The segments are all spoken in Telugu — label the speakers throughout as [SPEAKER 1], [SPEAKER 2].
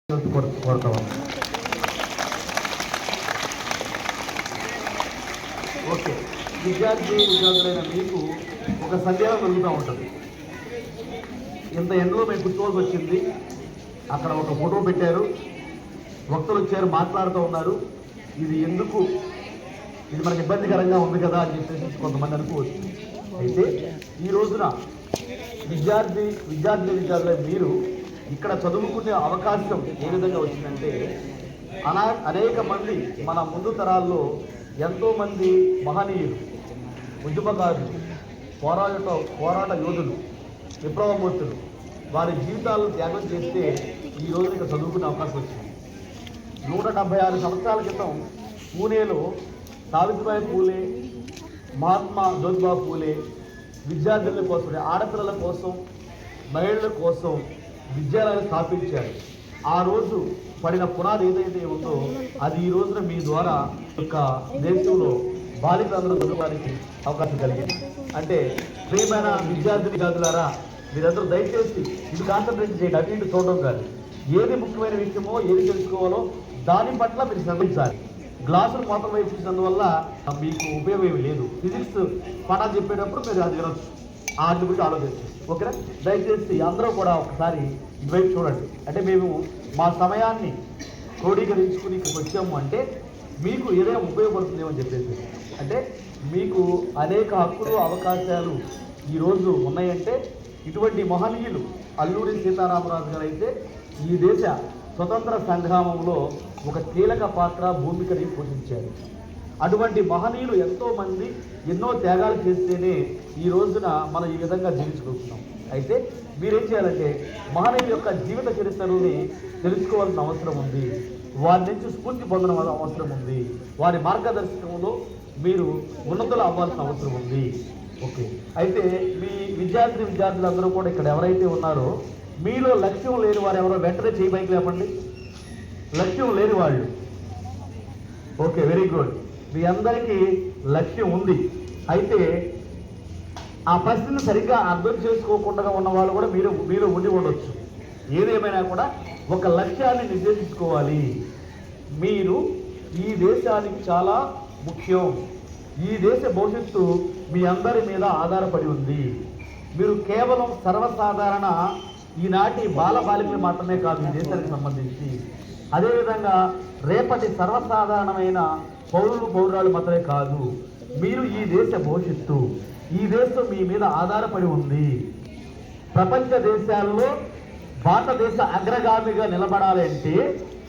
[SPEAKER 1] కోరుతాం. ఓకే, విద్యార్థులైన మీకు ఒక సందేహం కలుగుతూ ఉంటుంది. ఇంత ఎండలో మేము కూర్చోవలసి వచ్చింది, అక్కడ ఒక ఫోటో పెట్టారు, వక్తలు వచ్చారు, మాట్లాడుతూ ఉన్నారు, ఇది ఎందుకు, ఇది మనకు ఇబ్బందికరంగా ఉంది కదా అని చెప్పేసి కొంతమంది అనుకోవచ్చు. అయితే ఈ రోజున విద్యార్థులైన మీరు ఇక్కడ చదువుకునే అవకాశం ఏ విధంగా వచ్చిందంటే, అనేక మంది మన ముందు తరాల్లో ఎంతోమంది మహనీయులు, ఉద్యమకారులు, పోరాట యోధులు, విప్లవమూర్తులు వారి జీవితాలను త్యాగం చేస్తే ఈ రోజు ఇక్కడ చదువుకునే అవకాశం వచ్చింది. 176 సంవత్సరాల క్రితం పూణేలో సావిత్రిబాయి పూలే, మహాత్మా జ్యోతిబా పూలే విద్యార్థుల కోసం, ఆడపిల్లల కోసం, మహిళల కోసం విద్యాలయాలు స్థాపించారు. ఆ రోజు పడిన పునాది ఏదైతే ఉందో అది ఈ రోజున మీ ద్వారా యొక్క దేశంలో బాలికలందరూ చదువుకోవడానికి అవకాశం కలిగింది. అంటే ప్రియమైన విద్యార్థులారా, మీరందరూ దయచేసి ఇది కాన్సన్ట్రేట్ చేయండి, అటు ఇటు చూడడం కాదు. ఏది ముఖ్యమైన విషయమో, ఏది తెలుసుకోవాలో దాని పట్ల మీరు శ్రమించాలి. గ్లాసులు మాత్రం వైపు చూసినందువల్ల మీకు ఉపయోగం ఏమి లేదు. ఫిజిక్స్ పాఠాలు చెప్పేటప్పుడు మీరు అది వినొచ్చు, వాటి గురించి ఆలోచించండి. ఓకేనా? దయచేసి అందరూ కూడా ఒకసారి ఇటువైపు చూడండి. అంటే మేము మా సమయాన్ని క్రోడీకరించుకుని ఇక్కడికి వచ్చాము అంటే మీకు ఏదైనా ఉపయోగపడుతుందేమో అని చెప్పేసి. అంటే మీకు అనేక హక్కులు, అవకాశాలు ఈరోజు ఉన్నాయంటే ఇటువంటి మహనీయులు అల్లూరి సీతారామరాజు గారు అయితే ఈ దేశ స్వతంత్ర సంగ్రామంలో ఒక కీలక పాత్ర, భూమికని పోషించారు. అటువంటి మహనీయులు ఎంతోమంది ఎన్నో త్యాగాలు చేస్తేనే ఈ రోజున మనం ఈ విధంగా జీవించుకుంటున్నాం. అయితే మీరేం చేయాలంటే మహనీయుల యొక్క జీవిత చరిత్రని తెలుసుకోవాల్సిన అవసరం ఉంది, వారి నుంచి స్ఫూర్తి పొందడం అవసరం ఉంది, వారి మార్గదర్శకంలో మీరు ఉన్నతులు అవ్వాల్సిన అవసరం ఉంది. ఓకే, అయితే మీ విద్యార్థులందరూ కూడా ఇక్కడ ఎవరైతే ఉన్నారో మీలో లక్ష్యం లేని వారు ఎవరో వెంటనే చేయి పైకి లేపండి. లక్ష్యం లేని వాళ్ళు. Okay, very good. మీ అందరికీ లక్ష్యం ఉంది. అయితే ఆ పరిస్థితిని సరిగ్గా అర్థం చేసుకోకుండా ఉన్న వాళ్ళు కూడా మీరు ఉండి ఉండొచ్చు. ఏదేమైనా కూడా ఒక లక్ష్యాన్ని నిర్దేశించుకోవాలి. మీరు ఈ దేశానికి చాలా ముఖ్యం. ఈ దేశ భవిష్యత్తు మీ అందరి మీద ఆధారపడి ఉంది. మీరు కేవలం సర్వసాధారణ ఈనాటి బాలబాలికలు మాత్రమే కాదు ఈ దేశానికి సంబంధించి, అదేవిధంగా రేపటి సర్వసాధారణమైన పౌరాలు మాత్రమే కాదు, మీరు ఈ దేశ భవిష్యత్తు. ఈ దేశం మీ మీద ఆధారపడి ఉంది. ప్రపంచ దేశాల్లో భారతదేశ అగ్రగామిగా నిలబడాలి అంటే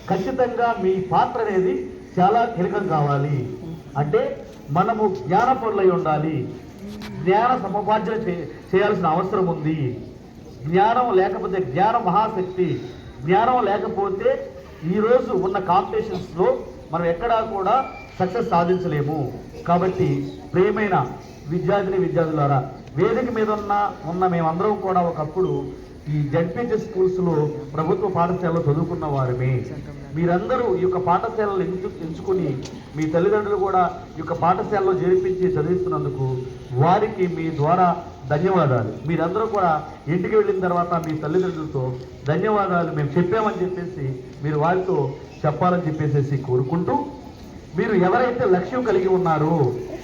[SPEAKER 1] ఖచ్చితంగా మీ పాత్ర అనేది చాలా కీలకం కావాలి. అంటే మనము జ్ఞానపరులై ఉండాలి, జ్ఞాన సముపార్జన చేయాల్సిన అవసరం ఉంది. జ్ఞానం లేకపోతే, జ్ఞానం మహాశక్తి, జ్ఞానం లేకపోతే ఈరోజు ఉన్న కాంపిటీషన్స్లో మనం ఎక్కడా కూడా సక్సెస్ సాధించలేము. కాబట్టి ప్రియమైన విద్యార్థులారా, వేదిక మీద ఉన్న మేమందరం కూడా ఒకప్పుడు ఈ జడ్పీహెచ్ స్కూల్స్లో, ప్రభుత్వ పాఠశాలలో చదువుకున్న వారమే. మీరందరూ ఈ యొక్క పాఠశాలలు ఎంచుకుని మీ తల్లిదండ్రులు కూడా ఈ యొక్క పాఠశాలలో చేర్పించి చదివిస్తున్నందుకు వారికి మీ ద్వారా ధన్యవాదాలు. మీరందరూ కూడా ఇంటికి వెళ్ళిన తర్వాత మీ తల్లిదండ్రులతో ధన్యవాదాలు మేము చెప్పామని చెప్పేసి మీరు వారితో చెప్పాలని చెప్పేసి కోరుకుంటూ, మీరు ఎవరైతే లక్ష్యం కలిగి ఉన్నారో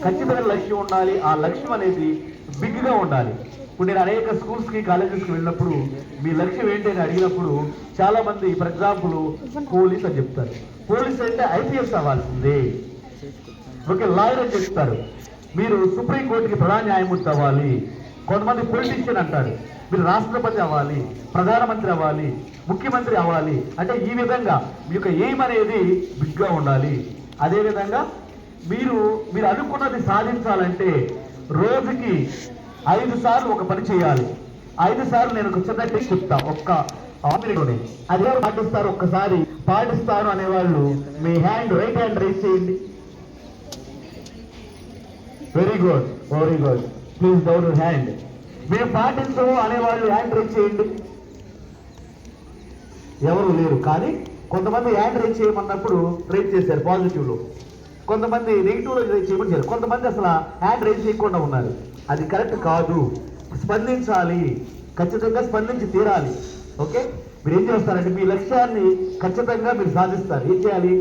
[SPEAKER 1] ఖచ్చితమైన లక్ష్యం ఉండాలి. ఆ లక్ష్యం అనేది బిగ్గా ఉండాలి. ఇప్పుడు నేను అనేక స్కూల్స్కి, కాలేజెస్కి వెళ్ళినప్పుడు మీ లక్ష్యం ఏంటి అని అడిగినప్పుడు చాలామంది ఫర్ ఎగ్జాంపుల్ పోలీస్ అని చెప్తారు. పోలీస్ అంటే ఐపీఎస్ అవ్వాల్సిందే. ఓకే, లాయర్ అని చెప్తారు. మీరు సుప్రీంకోర్టుకి ప్రధాన న్యాయమూర్తి అవ్వాలి. కొంతమంది పొలిటీషియన్ అంటారు, మీరు రాష్ట్రపతి అవ్వాలి, ప్రధానమంత్రి అవ్వాలి, ముఖ్యమంత్రి అవ్వాలి. అంటే ఈ విధంగా మీ యొక్క ఎయిమ్ అనేది బిగ్గా ఉండాలి. అదేవిధంగా మీరు అనుకున్నది సాధించాలంటే రోజుకి 5 సార్లు ఒక పని చేయాలి. 5 సార్లు నేను ఒక చిన్న టిప్ చెప్తా, ఒక్క ఆమిలోనే అదే పాటిస్తారు. ఒక్కసారి పాటిస్తారు అనేవాళ్ళు మీ రైట్ హ్యాండ్ రైజ్ చేయండి. Very good, very good. Please down your hand. మేము పాటించము అనేవాళ్ళు హ్యాండ్ రైజ్ చేయండి. ఎవరు లేరు, కానీ కొంతమంది హ్యాండ్ రైజ్ చేయమన్నప్పుడు రైజ్ చేశారు పాజిటివ్లో, కొంతమంది నెగిటివ్లో రైజ్ చేయమని చేయాలి, కొంతమంది అసలు హ్యాండ్ రైజ్ చేయకుండా ఉన్నారు. అది కరెక్ట్ కాదు. స్పందించాలి, ఖచ్చితంగా స్పందించి తీరాలి. ఓకే, మీరు ఏం చేస్తారంటే మీ లక్ష్యాన్ని ఖచ్చితంగా మీరు సాధిస్తారు. ఏం చేయాలి?